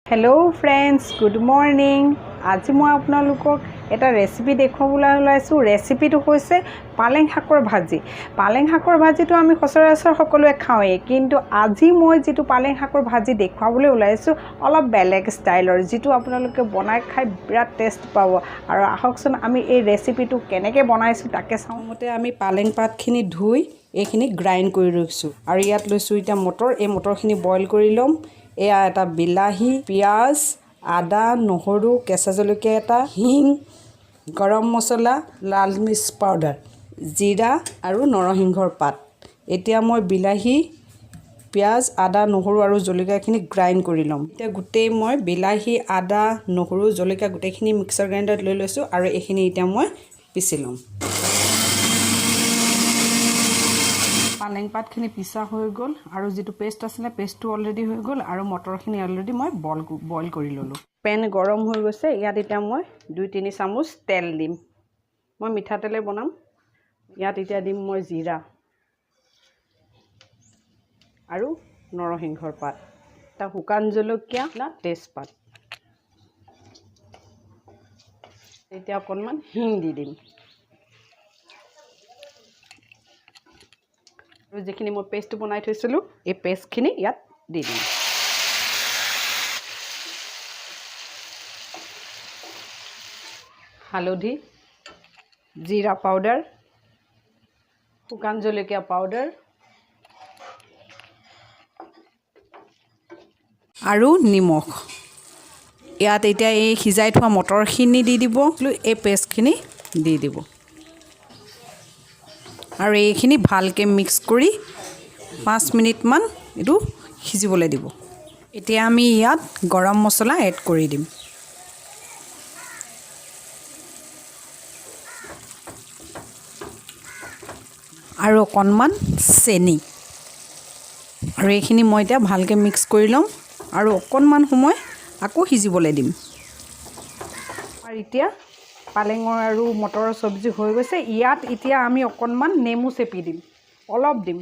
hello friends good morning आज मैं आपनालोকক এটা ৰেচিপি দেখুৱাবলৈ ওলাইছো ৰেচিপিটো হৈছে পালেং শাকৰ ভাজিটো আমি সচৰাচৰ সকলোৱে খাওঁই কিন্তু আজি মই যেটো পালেং শাকৰ ভাজি দেখুৱাবলৈ ওলাইছো অলপ বেলেগ ষ্টাইলৰ যেটো আপোনালোকে বনাই খাই বিৰাট টেষ্ট পাব আৰু আহকচোন আমি এই ৰেচিপিটো কেনেকৈ বনাইছো তাকে চাওঁ মতে আমি পালেং পাতখিনি ধুই এইখিনি গ্ৰাইন্ড কৰি ৰাখিছো আৰু ইয়াত লৈছো এটা মটৰ এই মটৰখিনি বইল কৰি লম এয়া এটা বিলাহী পিয়াজ আদা নহৰু কেঁচা জলকীয়া এটা হিং গৰম মছলা লাল মিৰ্চ পাউডাৰ জিৰা আৰু নৰসিংহৰ পাত এতিয়া মই বিলাহী পিয়াজ আদা নহৰু আৰু জলকীয়াখিনি গ্ৰাইন্ড কৰি লম এতিয়া গুটেই মই বিলাহী আদা নহৰু জলকীয়া গুটেইখিনি মিক্সাৰ গ্ৰাইণ্ডাৰত লৈ লৈছো আৰু এইখিনি এতিয়া মই পিছি লম পালেং পাতখিনি পিছা হৈ গল আৰু যেটো পেষ্ট আছিল পেষ্টটো অলৰেডি হৈ গল আৰু মটৰখিনি অলৰেডি মই বইল কৰি ললো পেন গৰম হৈ গৈছে ইয়াত এতিয়া মই 2-3 চামুচ তেল দিম মই মিঠা তেলে বনাম ইয়াত এতিয়া দিম মই জিৰা আৰু নৰসিংহৰ পাত তা শুকান জলকীয়া না তেজপাত এতিয়া অকণমান হিং দি দিম আৰু যেখিনি মই পেষ্ট বনাই থৈছিলো এই পেষ্টখিনি ইয়াত দি দিম হালধি জিৰা পাউডাৰ শুকান জলকীয়া পাউডাৰ আৰু নিমখ ইয়াত এতিয়া এই সিজাই থোৱা মটৰখিনি দি দিব এই পেষ্টখিনি দি দিব আৰু এইখিনি ভালকৈ মিক্স কৰি 5 মিনিট মান এটো সিজিবলৈ দিব এতিয়া আমি ইয়াত গৰম মছলা এড কৰি দিম আৰু অকণমান চেনি আৰু এইখিনি মই এতিয়া ভালকৈ মিক্স কৰি লম আৰু অকণমান সময় আকৌ সিজিবলৈ দিম আৰু এতিয়া পালেঙৰ আৰু মটৰৰ সবজি হৈ গৈছে ইয়াত এতিয়া আমি অকণমান নেমু চেপি দিম অলপ দিম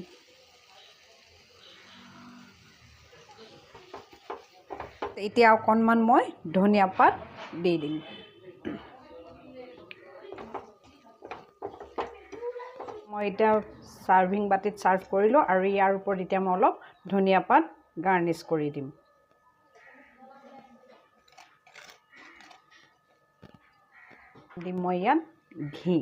এতিয়া অকণমান মই ধনিয়া পাত দি দিম মই এতিয়া সাৰ্ভিং বাটিত সাৰ্ভ কৰিলো আৰু ইয়াৰ ওপৰত এতিয়া মই অলপ ধনিয়া পাত গাৰ্নিশ কৰি দিম মই ইয়াত ঘি